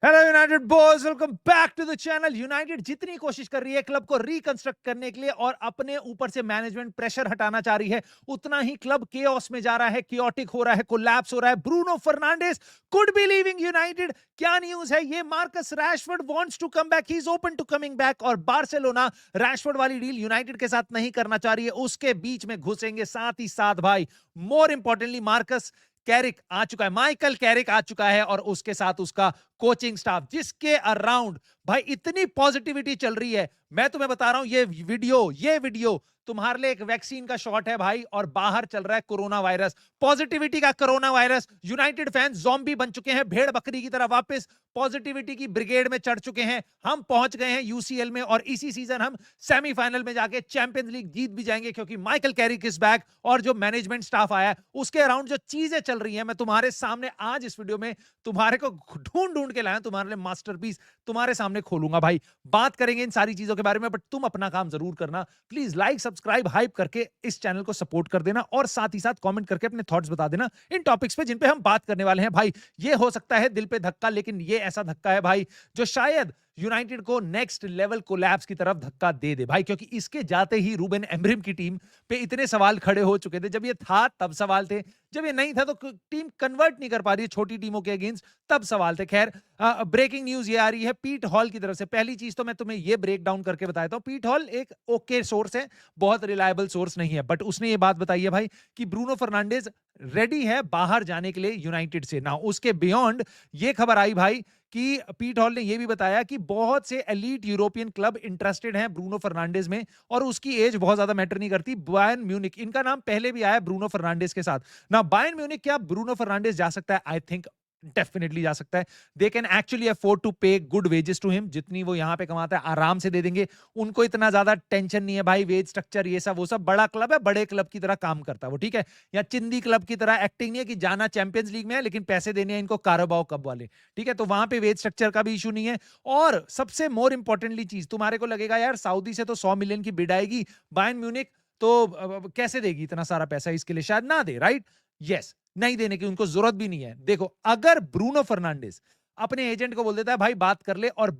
Hello United boys, welcome back to the channel. United जितनी कोशिश कर रही है क्लब को रिकंस्ट्रक्ट करने के लिए और अपने ऊपर से मैनेजमेंट प्रेशर हटाना चाह रही है, उतना ही क्लब केओस में जा रहा है, कियोटिक हो रहा है, कोलैप्स हो रहा है। Bruno Fernandes could be leaving United. क्या न्यूज है ये? Marcus Rashford wants to come back, he is open to coming back. और बार्सिलोना रैशफोर्ड वाली डील यूनाइटेड के साथ नहीं करना चाह रही है, उसके बीच में घुसेंगे। साथ ही साथ भाई, मोर इंपॉर्टेंटली, मार्कस कैरिक आ चुका है, माइकल कैरिक आ चुका है, और उसके साथ उसका कोचिंग स्टाफ, जिसके अराउंड भाई इतनी पॉजिटिविटी चल रही है। मैं तुम्हें बता रहा हूं, ये वीडियो तुम्हारे लिए एक वैक्सीन का शॉट है भाई। और बाहर चल रहा है कोरोना वायरस, पॉजिटिविटी का corona virus. United fans zombie बन चुके हैं, भेड़ बकरी की तरह वापस पॉजिटिविटी की ब्रिगेड में चढ़ चुके हैं। हम पहुंच गए हैं यूसीएल में, और इसी सीजन हम सेमीफाइनल में जाके चैंपियंस लीग जीत भी जाएंगे, क्योंकि माइकल कैरिक इज बैक। और जो मैनेजमेंट स्टाफ आया है, उसके अराउंड जो चीजें चल रही हैं, मैं तुम्हारे सामने आज इस वीडियो में तुम्हारे को ढूंढ ढूंढ के लाया, तुम्हारे लिए मास्टरपीस तुम्हारे सामने खोलूंगा भाई। बात करेंगे इन सारी चीजों के बारे में, बट तुम अपना काम जरूर करना। प्लीज लाइक, सब्सक्राइब, हाइप करके इस चैनल को सपोर्ट कर देना, और साथ ही साथ कमेंट करके अपने थॉट्स बता देना इन टॉपिक्स पे जिन पे हम बात करने वाले हैं। भाई ये हो सकता है दिल पे धक्का, लेकिन ये ऐसा धक्का है भाई जो शायद यूनाइटेड को नेक्स्ट लेवल कोलैप्स की तरफ धक्का दे दे भाई। क्योंकि इसके जाते ही रूबेन एमरिम की टीम पे इतने सवाल खड़े हो चुके थे। जब ये था तब सवाल थे, जब ये नहीं था तो टीम कन्वर्ट नहीं कर पा रही है छोटी टीमों के अगेंस्ट, तब सवाल थे। खैर, ब्रेकिंग न्यूज ये आ रही है पीट हॉल की तरफ से। पहली चीज तो मैं तुम्हें ये ब्रेक डाउन करके बताता हूं। पीट हॉल एक ओके सोर्स है, बहुत रिलायबल सोर्स नहीं है, बट उसने ये बात बताई है भाई कि ब्रूनो फर्नांडिस रेडी है बाहर जाने के लिए यूनाइटेड से ना। उसके बियॉन्ड ये खबर आई भाई कि पीट हॉल ने यह भी बताया कि बहुत से एलीट यूरोपियन क्लब इंटरेस्टेड हैं ब्रूनो फर्नांडिस में, और उसकी एज बहुत ज्यादा मैटर नहीं करती। बायर्न म्यूनिक, इनका नाम पहले भी आया ब्रूनो फर्नांडिस के साथ ना। बायर्न म्यूनिक, क्या ब्रूनो फर्नांडिस जा सकता है? आई थिंक डेफिनेटली जा सकता है। They can actually afford to pay good wages to him. जितनी वो यहां पे कमाता है आराम से दे देंगे। उनको इतना ज्यादा टेंशन नहीं है भाई, वेज स्ट्रक्चर ये सब वो सब। बड़ा क्लब है, बड़े क्लब की तरह काम करता है वो, ठीक है। या चिंदी क्लब की तरह एक्टिंग नहीं है कि जाना चैंपियंस लीग में है लेकिन पैसे देने हैं इनको कारोबाओ कप वाले, ठीक है। तो वहां पे वेज स्ट्रक्चर का भी इशू नहीं है। और सबसे मोर इंपॉर्टेंटली चीज, तुम्हारे को लगेगा यार सऊदी से तो 100 मिलियन की बिड आएगी, बायर्न म्यूनिक तो कैसे देगी इतना सारा पैसा? इसके लिए शायद ना दे, राइट? यस, नहीं देने की उनको जरूरत भी नहीं है। देखो, अगर ब्रूनो फर्नांडिस अपने एजेंट को बोल देता है भाई बात कर ले, और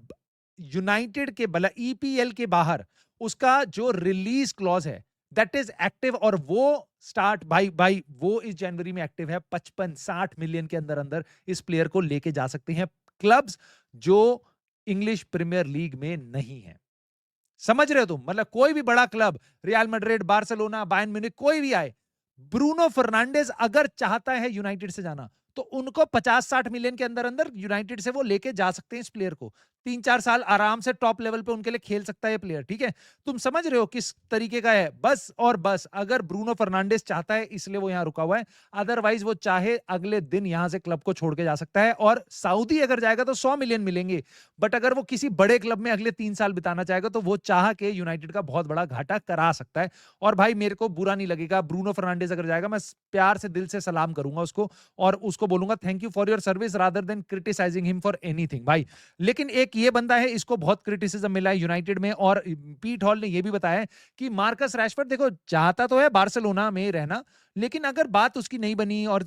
यूनाइटेड के बला ईपीएल के बाहर उसका जो रिलीज क्लॉज है दैट इज एक्टिव, और वो स्टार्ट भाई वो इस जनवरी में एक्टिव है। 55-60 मिलियन के अंदर अंदर इस प्लेयर को लेके जा सकते हैं क्लब्स जो इंग्लिश प्रीमियर लीग में नहीं है। समझ रहे हो तुम? मतलब कोई भी बड़ा club, real Madrid, Barcelona, Bayern Munich, कोई भी आए, ब्रूनो फर्नांडिस अगर चाहता है यूनाइटेड से जाना, तो उनको 50-60 मिलियन के अंदर अंदर यूनाइटेड से वो लेके जा सकते हैं इस प्लेयर को। 3-4 साल आराम से टॉप लेवल पे उनके लिए खेल सकता है ये प्लेयर, ठीक है। तुम समझ रहे हो किस तरीके का है? बस और बस अगर ब्रूनो फर्नांडिस चाहता है इसलिए वो यहां रुका हुआ है, अदरवाइज वो चाहे अगले दिन यहां से क्लब को छोड़ के जा सकता है। और सऊदी अगर जाएगा तो 100 मिलियन मिलेंगे, बट अगर वो किसी बड़े क्लब में अगले 3 साल बिताना चाहेगा तो वो चाह के यूनाइटेड का बहुत बड़ा घाटा करा सकता है। और भाई मेरे को बुरा नहीं लगेगा, ब्रूनो फर्नांडिस अगर जाएगा, मैं प्यार से दिल से सलाम करूंगा उसको, और उसको बोलूंगा thank you for your service rather than criticizing him for anything भाई। लेकिन एक ये बंदा है, इसको बहुत क्रिटिसिज्म मिला है यूनाइटेड में, और पीट हॉल ने ये भी बताया कि मार्कस रैशफोर्ड देखो चाहता तो है बार्सिलोना में रहना, लेकिन अगर बात उसकी नहीं बनी और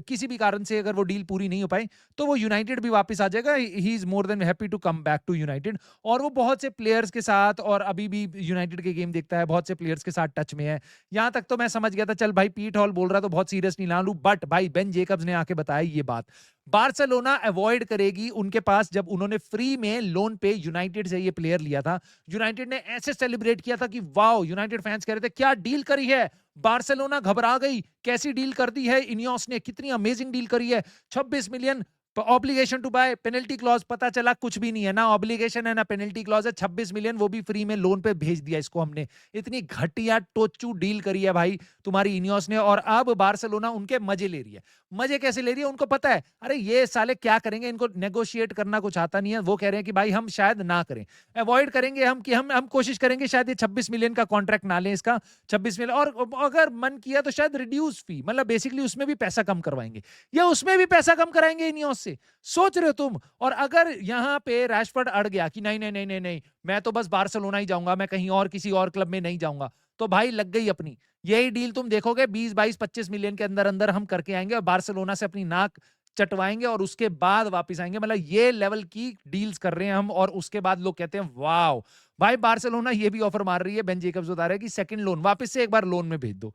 किसी भी कारण से अगर वो डील पूरी नहीं हो पाई, तो वो यूनाइटेड भी वापस आ जाएगा। He is more than happy to come back to United. और वो बहुत से प्लेयर्स के साथ, और अभी भी यूनाइटेड के गेम देखता है, बहुत से प्लेयर्स के साथ टच में है। यहां तक तो मैं समझ गया था चल भाई पीट हॉल बोल रहा तो बहुत सीरियस नहीं ला लूं, बट भाई बेन जेकब्स ने आके बताया ये बात। बार्सिलोना अवॉइड करेगी उनके पास, जब उन्होंने फ्री में लोन पे यूनाइटेड से ये प्लेयर लिया था, यूनाइटेड ने ऐसे सेलिब्रेट किया था कि वाओ, यूनाइटेड फैंस कह रहे थे क्या डील करी है। बार्सिलोना घबरा गई, कैसी डील कर दी है इनियोस ने, कितनी अमेजिंग डील करी है। 26 million obligation to buy, penalty clause, पता चला कुछ भी नहीं है, ना ऑब्लिगेशन है ना पेनल्टी क्लॉज है। 26 मिलियन वो भी फ्री में लोन पे भेज दिया इसको हमने। इतनी घटिया टोचू डील करी है भाई तुम्हारी इनियोस ने, और अब बार्सिलोना उनके मजे ले रही है। मजे कैसे ले रही है? उनको पता है अरे ये साले क्या करेंगे, इनको नेगोशिएट करना कुछ आता नहीं है। वो कह रहे हैं कि भाई हम शायद ना करें, अवॉइड करेंगे हम, कि हम कोशिश करेंगे शायद ये 26 मिलियन का कॉन्ट्रैक्ट ना लें इसका। 26 मिलियन, और अगर मन किया तो शायद रिड्यूस फी, मतलब बेसिकली उसमें भी पैसा कम करवाएंगे, या उसमें भी पैसा कम कराएंगे इनियोस से। सोच रहे हो तुम? और अगर यहां पे रैशफोर्ड अड़ गया कि नहीं नहीं नहीं नहीं नहीं, मैं तो बस बार्सिलोना ही जाऊंगा, मैं कहीं और किसी और क्लब में नहीं जाऊंगा, तो भाई लग गई अपनी। यही डील तुम देखोगे 20-22-25 मिलियन के अंदर अंदर हम करके आएंगे, और बार्सिलोना से अपनी नाक चटवाएंगे और उसके बाद वापस आएंगे। मतलब ये लेवल की डील्स कर रहे हैं हम, और उसके बाद लोग कहते हैं वाओ भाई, बार्सिलोना ये भी ऑफर मार रही है, बेन जेकब्स बता रहा है कि सेकंड लोन वापस से एक बार लोन में भेज दो।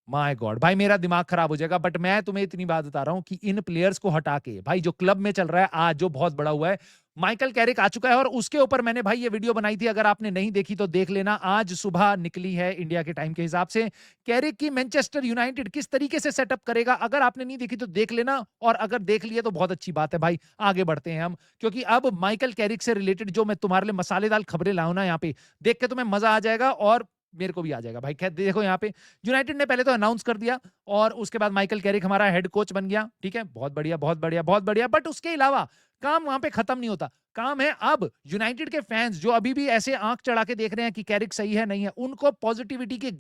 माय गॉड भाई, मेरा दिमाग खराब हो जाएगा। बट मैं तुम्हें इतनी बात बता रहा हूं कि इन प्लेयर्स को हटा के भाई, जो क्लब में चल रहा है आज, जो बहुत बड़ा हुआ है, माइकल कैरिक आ चुका है, और उसके ऊपर मैंने भाई ये वीडियो बनाई थी, अगर आपने नहीं देखी तो देख लेना, आज सुबह निकली है इंडिया के टाइम के हिसाब से। कैरिक की मैनचेस्टर यूनाइटेड किस तरीके से सेटअप करेगा, अगर आपने नहीं देखी तो देख लेना, और अगर देख लिया तो बहुत अच्छी बात है भाई। आगे बढ़ते हैं हम, क्योंकि अब माइकल कैरिक से रिलेटेड जो मैं तुम्हारे लिए मसालेदार खबरें लाऊं ना, यहाँ पे देख के तुम्हें मजा आ जाएगा और मेरे को भी आ जाएगा भाई। खैर देखो, यहाँ पे यूनाइटेड ने पहले तो अनाउंस कर दिया, और उसके बाद माइकल कैरिक हमारा हेड कोच बन गया। ठीक है, बहुत बढ़िया बहुत बढ़िया बहुत बढ़िया। बट उसके अलावा काम वहां पे खत्म नहीं होता। काम है अब यूनाइटेड के फैंस जो अभी भी ऐसे आंख चढ़ा के देख रहे हैं कि कैरिक सही है नहीं है, उनको पॉजिटिविटी के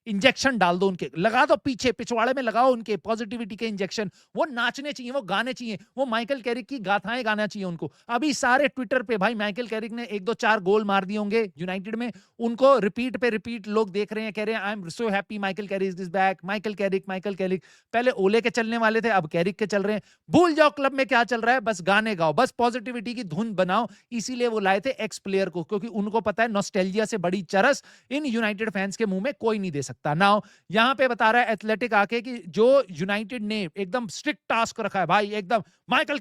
इंजेक्शन डाल दो, उनके लगा दो, पीछे पिछवाड़े में लगाओ उनके पॉजिटिविटी के इंजेक्शन। वो नाचने चाहिए, वो गाने चाहिए, वो माइकल कैरिक की गाथाएं गाना चाहिए उनको। अभी सारे ट्विटर पे भाई माइकल कैरिक ने 1-2-4 गोल मार दिए होंगे यूनाइटेड में, उनको रिपीट पे रिपीट लोग देख रहे हैं, कह रहे हैं I am so happy, Michael Carrick is back, Michael Carrick Michael Carrick. पहले ओले के चलने वाले थे, अब कैरिक के चल रहे हैं। भूल जाओ क्लब में क्या चल रहा है, बस गाने गाओ, बस पॉजिटिविटी की धुन बनाओ। इसीलिए वो लाए थे एक्स प्लेयर को, क्योंकि उनको पता है नॉस्टैल्जिया से बड़ी चरस इन यूनाइटेड फैंस के मुंह में कोई नहीं दे सकता। नाउ यहां पे बता रहा है एथलेटिक आके कि जो यूनाइटेड ने एकदम स्ट्रिक्ट टास्क रखा है भाई, एकदम Michael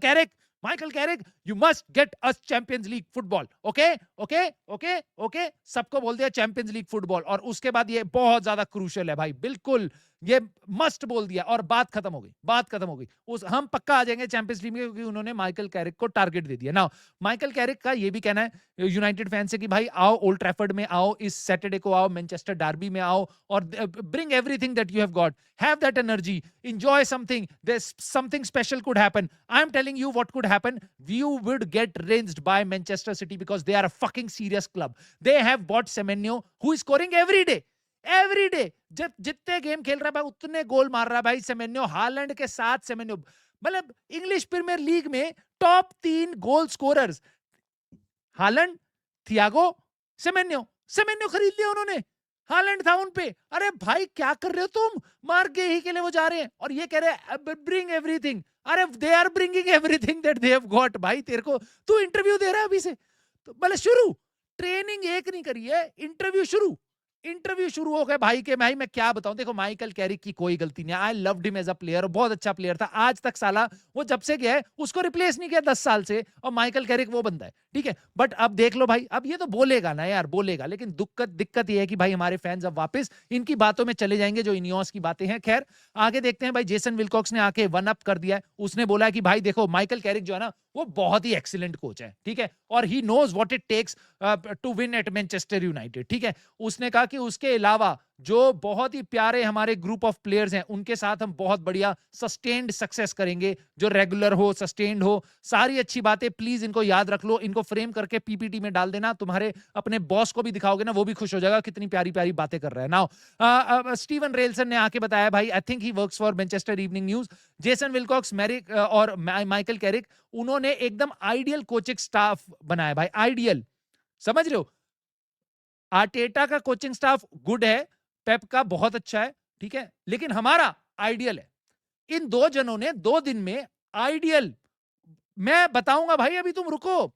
Carrick you must get us champions league football. Okay okay okay okay, सबको बोल दिया चैंपियंस लीग फुटबॉल, और उसके बाद ये बहुत ज्यादा क्रूशियल है भाई, बिल्कुल ये मस्ट बोल दिया, और बात खत्म हो गई, बात खत्म हो गई। उस हम पक्का आ जाएंगे चैंपियंस लीग में, क्योंकि उन्होंने माइकल कैरिक को टारगेट दे दिया। ना माइकल कैरिक का ये भी कहना है यूनाइटेड फैन से कि भाई आओ ओल्ड ट्रैफर्ड में आओ, इस सैटरडे को आओ, मैनचेस्टर डार्बी में आओ, और bring everything that you have got, have that energy, enjoy something, there's something special could happen. I'm telling you what could happen. You would get rinsed by Manchester City because they are a fucking serious club. They have bought Semenyo, who is scoring every day, every day. जब जितने game खेल रहा है भाई उतने गोल मार रहा है भाई सेमेन्यो, हालैंड के साथ सेमेन्यो, मतलब इंग्लिश प्रीमियर लीग में top 3 goal scorers, Haaland, Thiago, Semenyo. Semenyo खरीद लिया उन्होंने, हालैंड था उन पे। अरे भाई क्या कर रहे हो तुम, मार के ही के लिए वो जा रहे हैं, और ये कह रहे हैं ब्रिंग एवरीथिंग। अरे they are bringing everything that they have got. भाई तेरे को, तू इंटरव्यू दे रहा है अभी से, तो मतलब शुरू, ट्रेनिंग एक नहीं करी है, इंटरव्यू शुरू, इंटरव्यू शुरू हो गए भाई के। भाई मैं क्या बताऊं, देखो माइकल कैरिक की कोई गलती नहीं, I loved him as a player, बहुत अच्छा प्लेयर था। आज तक साला वो जब से गया है उसको रिप्लेस नहीं किया 10 साल से, और माइकल कैरिक वो बंदा है, ठीक है। बट अब देख लो भाई, अब ये तो बोलेगा ना यार, बोलेगा, लेकिन दिक्कत ये है कि भाई हमारे फैंस अब वापस इनकी बातों में चले जाएंगे जो इनियोस की बातें हैं। खैर आगे देखते हैं भाई, जेसन विल्कॉक्स ने आके वन अप कर दिया है। उसने बोला कि भाई देखो माइकल कैरिक जो है ना, वो बहुत ही एक्सीलेंट कोच है, ठीक है, और he knows what it takes to win at Manchester United, ठीक है। उसने कहा कि उसके अलावा जो बहुत ही प्यारे हमारे ग्रुप ऑफ प्लेयर्स हैं, उनके साथ हम बहुत बढ़िया सस्टेन्ड सक्सेस करेंगे, जो रेगुलर हो, सस्टेन्ड हो। सारी अच्छी बातें प्लीज इनको याद रख लो, इनको फ्रेम करके पीपीटी में डाल देना, तुम्हारे अपने बॉस को भी दिखाओगे ना, वो भी खुश हो जाएगा कितनी प्यारी प्यारी बातें कर रहा है। नाउ स्टीवन रेलसन ने आके बताया भाई, I think he works for Manchester Evening News, Jason Wilcox, मैरिक और माइकल कैरिक, उन्होंने एकदम आइडियल कोचिंग स्टाफ बनाया भाई, आइडियल, समझ रहे हो। आर्टेटा का कोचिंग स्टाफ गुड है, पेप का बहुत अच्छा है, ठीक है, लेकिन हमारा आइडियल है। इन दो जनों ने 2 दिन में आइडियल, मैं बताऊंगा भाई, अभी तुम रुको,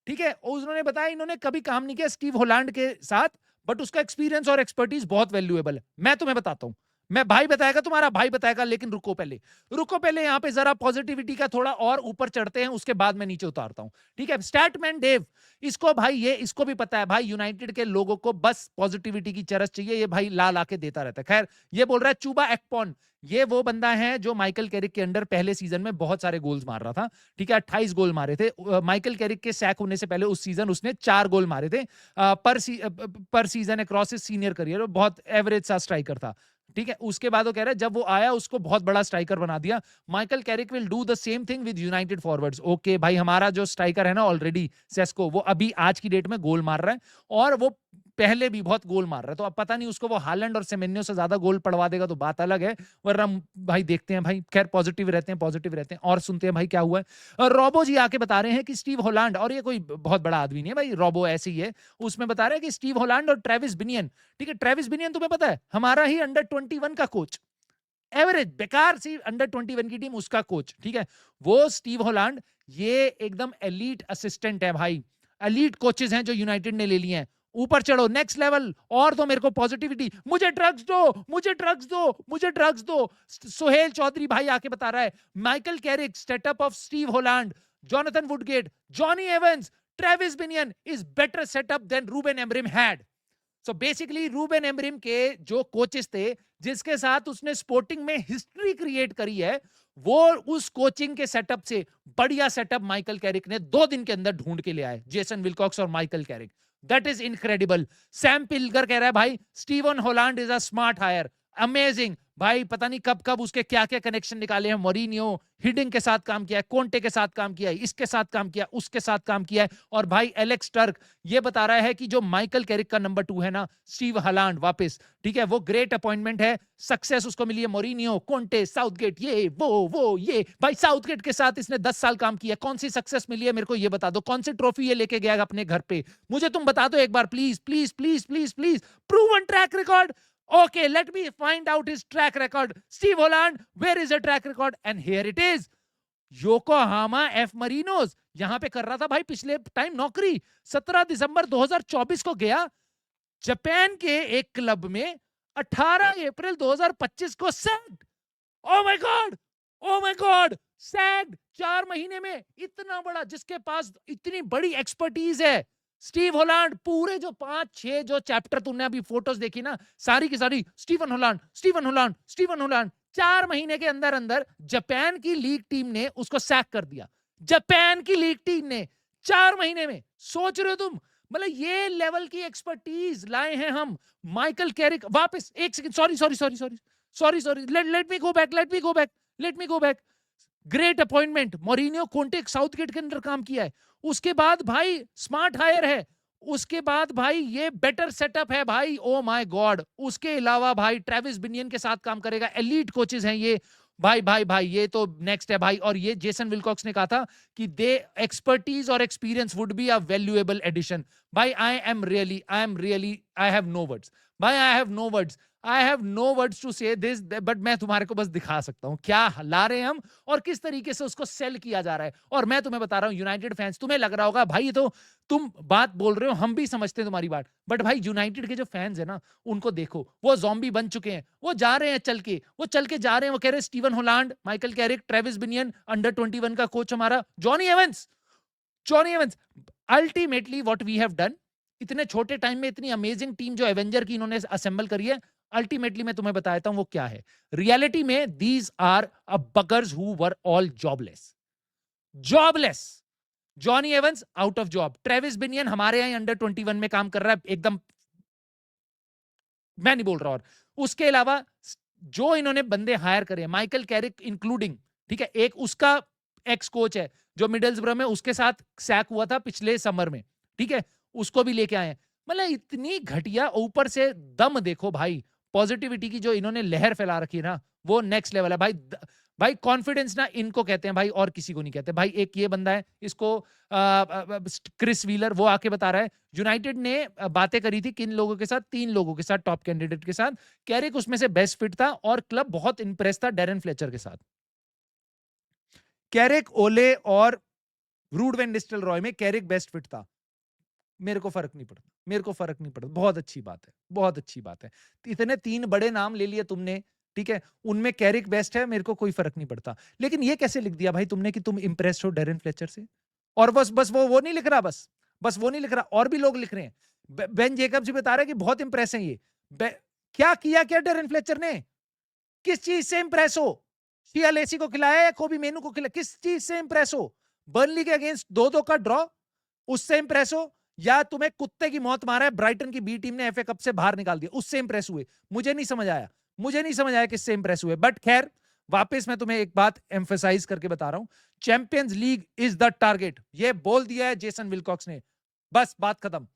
ठीक है। उन्होंने बताया इन्होंने कभी काम नहीं किया स्टीव हॉलैंड के साथ, बट उसका एक्सपीरियंस और एक्सपर्टीज बहुत वैल्यूएबल है। मैं तुम्हें बताता हूं, मैं भाई बताएगा, तुम्हारा भाई बताएगा, लेकिन रुको पहले यहां पे जरा पॉजिटिविटी का थोड़ा और ऊपर चढ़ते हैं, उसके बाद मैं नीचे उतारता हूं, ठीक है। स्टैटमैन डेव, इसको भाई ये इसको भी पता है भाई, यूनाइटेड के लोगों को बस पॉजिटिविटी की चरस चाहिए, ये भाई ला ला के देता रहता है। खैर ये बोल रहा है चूबा एक्पॉन, ये वो बंदा है जो माइकल कैरिक के अंडर पहले सीजन में बहुत सारे गोल्स मार रहा था, ठीक है, 28 गोल मारे थे। माइकल कैरिक के सैक होने से पहले उस सीजन उसने 4 गोल मारे थे पर season across his senior career, बहुत एवरेज सा स्ट्राइकर था, ठीक है। उसके बाद वो कह रहा है जब वो आया उसको बहुत बड़ा स्ट्राइकर बना दिया। Michael Carrick will do the same thing with United forwards. Okay भाई, हमारा जो स्ट्राइकर है ना ऑलरेडी सेस्को, वो अभी आज की डेट में गोल मार रहा है, और वो पहले भी बहुत गोल मार रहा है, तो अब पता नहीं उसको वो हालैंड और सेमेन्यो से ज्यादा गोल पड़वा देगा तो बात अलग है, वरना भाई देखते हैं भाई। खैर पॉजिटिव रहते हैं और सुनते हैं भाई क्या हुआ है। रोबो जी आके बता रहे हैं कि स्टीव हॉलैंड, और ये कोई बहुत बड़ा आदमी नहीं है भाई, रोबो ऐसे ही है, उसमें बता रहे हैं कि स्टीव हॉलैंड और ट्रेविस बिनियन, ठीक है, ट्रेविस बिनियन तुम्हें पता है हमारा ही अंडर 21 का कोच, एवरेज बेकार सी अंडर 21 की टीम, उसका कोच, ठीक है, वो स्टीव हॉलैंड, ये एकदम एलीट असिस्टेंट है भाई, एलीट कोचेस हैं जो यूनाइटेड ने ले लिए हैं। ऊपर चढ़ो, नेक्स्ट लेवल, और तो मेरे को पॉजिटिविटी, मुझे ड्रग्स दो, मुझे ड्रग्स दो, मुझे ड्रग्स दो। सोहेल चौधरी भाई आके बता रहा है, Michael Carrick, setup of Steve Holland, Jonathan Woodgate, Jonny Evans, Travis Binnion is better setup than Ruben Amorim had. So basically Ruben Amorim के जो कोचेस थे, जिसके साथ उसने स्पोर्टिंग में हिस्ट्री क्रिएट करी है, वो उस कोचिंग के सेटअप से बढ़िया सेटअप माइकल कैरिक ने 2 दिन के अंदर ढूंढ के ले आए, जेसन विल्कॉक्स और Michael Carrick. That is incredible. Sam Pilger कह रहा है भाई Steven Holland is a smart hire, amazing भाई, पता नहीं कब कब उसके क्या क्या कनेक्शन निकाले हैं। मोरिनियो, हिडिंग के साथ काम किया है, कोंटे के साथ काम किया है, इसके साथ काम किया, उसके साथ काम किया है। और भाई एलेक्स टर्क ये बता रहा है कि जो माइकल कैरिक का नंबर 2 है ना, स्टीव हॉलैंड वापस, ठीक है, वो ग्रेट अपॉइंटमेंट है। सक्सेस उसको मिली है मोरिनियो, कोंटे, साउथगेट, ये वो ये भाई, साउथगेट के साथ इसने 10 साल काम किया। कौन सी सक्सेस मिली है मेरे को ये बता दो, कौन सी ट्रॉफी ये लेके गया अपने घर पे, मुझे तुम बता दो एक बार please please please please please. Proven track record. Okay, let me find out his track record. Steve Holland, where is the track record? And here it is. Yokohama F Marinos, यहां पे कर रहा था भाई पिछले टाइम नौकरी। 17 दिसंबर 2024 को गया जापान के एक क्लब में, 18 अप्रैल 2025 को sacked. Oh my god, oh my god, sacked 4 महीने में। इतना बड़ा, जिसके पास इतनी बड़ी एक्सपर्टीज है स्टीव हॉलैंड। पूरे जो 5-6 जो चैप्टर तुमने अभी फोटोज देखी ना, सारी की सारी Steven Holland, Steven Holland, Steven Holland. 4 महीने के अंदर अंदर जापान की लीग टीम ने उसको सैक कर दिया। जापान की लीग टीम ने 4 महीने में, सोच रहे हो तुम? मतलब ये लेवल की एक्सपर्टीज लाए हैं हम। माइकल कैरिक वापस, एक second, sorry sorry sorry sorry sorry sorry, let me go back, let me go back, let me go back. Great appointment, Mourinho, Conte, Southgate के अंदर काम किया है। उसके बाद भाई स्मार्ट हायर है। उसके बाद भाई ये बेटर सेटअप है भाई, ओ माय गॉड। उसके अलावा भाई ट्रेविस बिनियन के साथ काम करेगा, एलीट कोचेस हैं ये भाई भाई भाई, ये तो नेक्स्ट है भाई। और ये जेसन विल्कॉक्स ने कहा था कि दे एक्सपर्टीज और experience would be a valuable addition. भाई I am really I have no words भाई, I have no words, I have no words to say this, but मैं तुम्हारे को बस दिखा सकता हूं क्या ला रहे हैं हम और किस तरीके से उसको सेल किया जा रहा है। और मैं तुम्हें बता रहा हूं यूनाइटेड फैंस, तुम्हें लग रहा होगा भाई ये तो तुम बात बोल रहे हो, हम भी समझते हैं तुम्हारी बात, बट भाई यूनाइटेड के जो फैंस है ना, उनको देखो, वो ज़ॉम्बी बन चुके हैं। वो जा रहे हैं चल के, वो चल के जा रहे हैं, वो कह रहे हैं Steven Holland, Michael Carrick, Travis Binnion, under 21 का कोच हमारा Jonny Evans, Jonny Evans. Ultimately what we have done, इतने छोटे टाइम में इतनी अमेजिंग टीम जो एवेंजर की इन्होंने असेंबल करी है, अल्टीमेटली मैं तुम्हें बताता हूं वो क्या है। रियलिटी में these are a buggers who were all jobless, jobless. Jonny Evans out of job, Travis Binnion हमारे यहां अंडर 21 में काम कर रहा है, एकदम मैं नहीं बोल रहा। और उसके अलावा जो इन्होंने बंदे हायर करे, माइकल कैरिक इंक्लूडिंग, ठीक है, एक उसका एक्स कोच है जो मिडल्सब्रो में उसके साथ सैक हुआ था पिछले समर में, ठीक है, उसको भी लेके आए हैं। मतलब इतनी घटिया, ऊपर से दम देखो भाई, पॉजिटिविटी की जो इन्होंने लहर फैला रखी है ना, वो नेक्स्ट लेवल है भाई। भाई कॉन्फिडेंस ना इनको कहते हैं भाई, और किसी को नहीं कहते भाई। एक ये बंदा है, इसको क्रिस व्हीलर, वो आके बता रहा है यूनाइटेड ने बातें करी थी किन लोगों के साथ, 3 लोगों के साथ, टॉप कैंडिडेट के साथ। कैरिक उसमें से बेस्ट फिट था और क्लब बहुत इंप्रेस था डेरन फ्लेचर के साथ। कैरिक, ओले और रूड वैन निस्टेलरॉय में कैरिक बेस्ट फिट था। मेरे को फर्क नहीं पड़ता, मेरे को फर्क नहीं पड़ता, बहुत अच्छी बात है, बहुत अच्छी बात है। इतने 3 बड़े नाम ले लिए तुमने, ठीक है, उनमें कैरिक बेस्ट है, मेरे को कोई फर्क नहीं पड़ता। लेकिन ये कैसे लिख दिया भाई तुमने कि तुम इंप्रेस्ड हो डेरन फ्लेचर से? और बस बस वो नहीं लिख रहा, बस वो नहीं लिख रहा, और भी लोग लिख रहे हैं। बेन जेकब्स भी बता रहा है कि बहुत इंप्रेस है ये। क्या किया क्या डेरन फ्लेचर ने? किस चीज से इंप्रेस हो? शिया लेसी को खिलाया या कोबी मेनू को खिलाया? किस चीज से इंप्रेस हो? बर्नली के अगेंस्ट 2-2 का ड्रॉ, उससे इंप्रेस हो? या तुम्हें कुत्ते की मौत मारा है ब्राइटन की बी टीम ने एफए कप से बाहर निकाल दिया, उससे इंप्रेस हुए? मुझे नहीं समझ आया, मुझे नहीं समझ आया किससे इंप्रेस हुए। बट खैर, वापस मैं तुम्हें एक बात एम्फेसाइज करके बता रहा हूं, champions league is the target, ये बोल दिया है जेसन विल्कॉक्स ने। बस बात खत्म।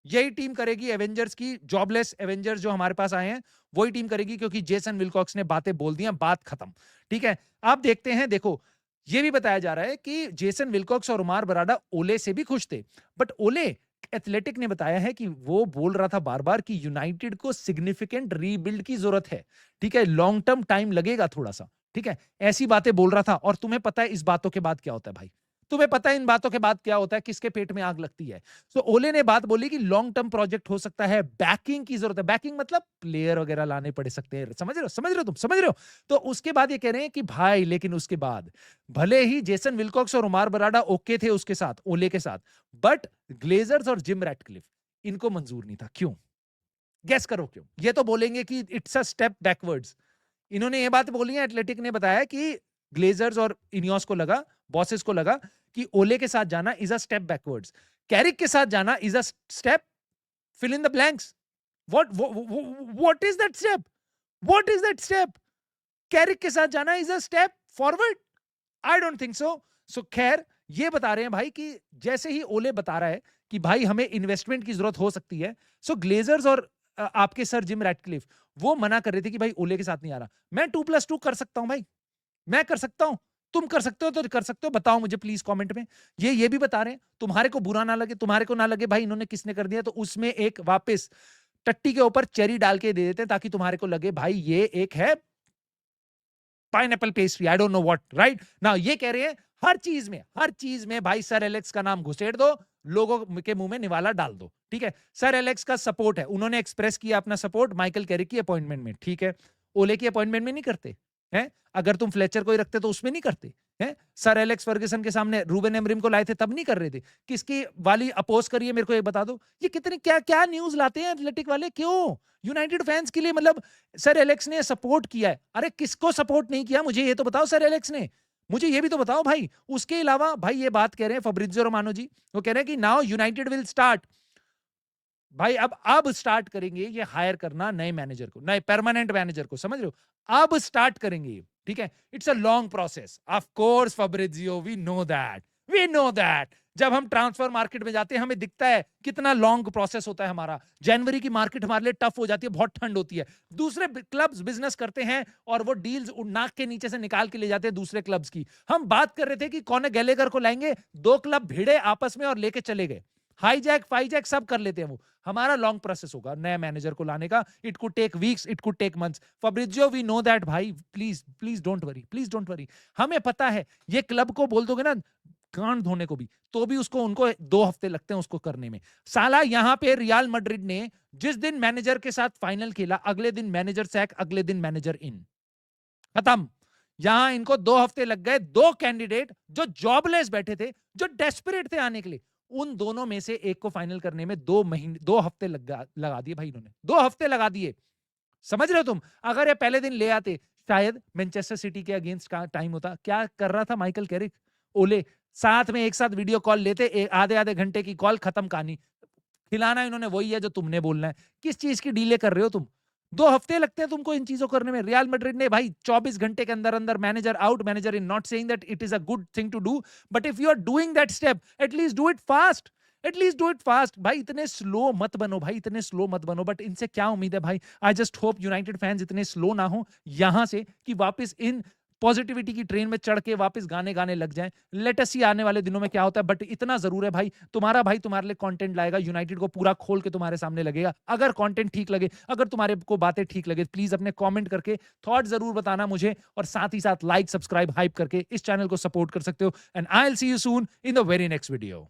यही टीम करेगी एवेंजर्स की, जॉबलेस एवेंजर्स जो हमारे पास आए हैं वही टीम करेगी, क्योंकि जेसन विल्कॉक्स ने बातें बोल दी हैं, बात खत्म। ठीक है, आप देखते हैं, देखो ये भी बताया जा रहा है कि जेसन विल्कॉक्स और उमार बराडा ओले से भी खुश थे, बट ओले एथलेटिक ने बताया है कि वो बोल रहा था बार-बार कि यूनाइटेड को सिग्निफिकेंट रीबिल्ड की जरूरत है। ठीक है, लॉन्ग टर्म टाइम लगेगा थोड़ा-सा। ठीक है, ऐसी बातें बोल रहा था और तुम्हें पता है इस बातों के बाद क्या होता है भाई? तुम्हें पता है इन बातों के बाद क्या होता है, किसके पेट में आग लगती है? सो ओले ने बात बोली कि लॉन्ग टर्म प्रोजेक्ट हो सकता है, बैकिंग की जरूरत है। बैकिंग मतलब प्लेयर वगैरह लाने पड़ सकते हैं। समझ रहे हो? समझ रहे हो तुम? समझ रहे हो? तो उसके बाद ये कह रहे हैं कि भाई लेकिन उसके बाद भले ही जेसन विल्कॉक्स और उमार बराडा ओके थे उसके साथ, ओले के साथ, बट ग्लेजर्स और जिम रैटक्लिफ इनको मंजूर नहीं था। क्यों? गेस करो क्यों? ये तो बोलेंगे कि इट्स अ स्टेप बैकवर्ड्स। इन्होंने ये बात बोली है, एथलेटिक ने बताया कि ग्लेजर्स और इनियोस को लगा, बॉसेस को लगा कि ओले के साथ जाना is a step backwards, Carrick के साथ जाना is a step fill in the blanks. What is that step? What is that step? Carrick के साथ जाना is a step forward? I don't think so. So खैर ये बता रहे हैं भाई कि जैसे ही ओले बता रहा है कि भाई हमें इन्वेस्टमेंट की जरूरत हो सकती है, सो ग्लेजर्स और आपके सर जिम रैटक्लिफ वो मना कर रहे थे कि भाई ओले के साथ नहीं आ रहा। मैं 2+2 कर सकता हूं भाई, मैं कर सकता हूं, तुम कर सकते हो तो कर सकते हो, बताओ मुझे प्लीज कमेंट में। ये भी बता रहे हैं, तुम्हारे को बुरा ना लगे, तुम्हारे को ना लगे भाई इन्होंने किसने कर दिया, तो उसमें एक वापस टट्टी के ऊपर चेरी डाल के दे देते हैं ताकि तुम्हारे को लगे भाई ये एक है pineapple pastry, I don't know what, right now. ये कह रहे हैं हर चीज में भाई सर एलेक्स का नाम घुसेड़ दो, लोगों के मुंह में निवाला डाल दो। ठीक है, सर एलेक्स का सपोर्ट है, उन्होंने एक्सप्रेस किया अपना सपोर्ट माइकल कैरिक की अपॉइंटमेंट में। ठीक है, ओले की अपॉइंटमेंट में नहीं करते हैं, अगर तुम फ्लेचर को ही रखते तो उसमें नहीं करते हैं। सर एलेक्स फर्गसन के सामने रूबेन एमरिम को लाए थे तब नहीं कर रहे थे। किसकी वाली अपोज करिए मेरे को एक बता दो। ये कितने क्या क्या न्यूज लाते हैं एथलेटिक वाले, क्यों यूनाइटेड फैंस के लिए, मतलब सर एलेक्स ने सपोर्ट किया है, अरे किसको सपोर्ट नहीं किया मुझे ये तो बताओ सर एलेक्स ने, मुझे ये भी तो बताओ भाई। उसके अलावा भाई ये बात कह रहे हैं फब्रिजियो रोमानो जी, वो कह रहे हैं कि नाउ यूनाइटेड विल स्टार्ट, भाई अब स्टार्ट करेंगे ये हायर करना नए मैनेजर को, नए परमानेंट मैनेजर को, समझ रहे हो, अब स्टार्ट करेंगे। ठीक है, it's a long process, of course Fabrizio, we know that. जब हम ट्रांसफर मार्केट में जाते हैं हमें दिखता है कितना लॉन्ग प्रोसेस होता है हमारा। जनवरी की मार्केट हमारे लिए टफ हो जाती है, बहुत ठंड होती है, दूसरे क्लब्स बिजनेस करते हैं और वो डील्स नाक के नीचे से निकाल के ले जाते हैं दूसरे क्लब्स की। हम बात कर रहे थे कि कौन गैलेगर को लाएंगे, दो क्लब भिड़े आपस में और लेके चले गए, हाईजैक फाईजैक सब कर लेते हैं वो। हमारा लॉन्ग प्रोसेस होगा नए मैनेजर को लाने का, it could take weeks, it could take months. Fabrizio we know that भाई, please please don't worry, please don't worry. हमें पता है ये क्लब को बोल दोगे ना कान धोने को भी, तो भी उसको उनको 2 हफ्ते लगते हैं उसको करने में। साला यहां पे रियल मैड्रिड ने जिस दिन मैनेजर के साथ फाइनल खेला, अगले दिन मैनेजर सैक, अगले दिन मैनेजर इन, खत्म। यहां इनको 2 हफ्ते लग गए, दो कैंडिडेट जो जॉबलेस बैठे थे, जो डेस्परेट थे आने के लिए, उन दोनों में से एक को फाइनल करने में 2 महीने 2 हफ्ते लगा दिए भाई इन्होंने, 2 हफ्ते लगा दिए। समझ रहे हो तुम? अगर ये पहले दिन ले आते, शायद मैनचेस्टर सिटी के अगेंस्ट का टाइम होता। क्या कर रहा था माइकल कैरिक, ओले साथ में एक साथ वीडियो कॉल लेते, आधे आधे घंटे की कॉल, खत्म कहानी। खिलाना इन्होंने वही है जो तुमने बोलना है। किस चीज की डीले कर रहे हो तुम? 2 हफ्ते लगते हैं तुमको इन चीजों करने में। रियल मैड्रिड ने भाई 24 घंटे के अंदर अंदर manager out, manager in. Not saying that it is a good thing to do, but if you are doing that step, at least do it fast, at least do it fast. भाई इतने slow मत बनो, भाई इतने स्लो मत बनो। But इनसे क्या उम्मीद है भाई? I just hope United fans इतने स्लो ना हो यहां से कि वापस इन पॉजिटिविटी की ट्रेन में चढ़ के वापस गाने गाने लग जाएं। लेट अस सी आने वाले दिनों में क्या होता है। बट इतना जरूर है भाई तुम्हारे लिए कंटेंट लाएगा, यूनाइटेड को पूरा खोल के तुम्हारे सामने लगेगा। अगर कंटेंट ठीक लगे, अगर तुम्हारे को बातें ठीक लगे, प्लीज अपने कमेंट करके थॉट जरूर बताना मुझे, और साथ ही साथ लाइक, सब्सक्राइब, हाइप करके इस चैनल को सपोर्ट कर सकते हो। And I will see you soon in the very next video.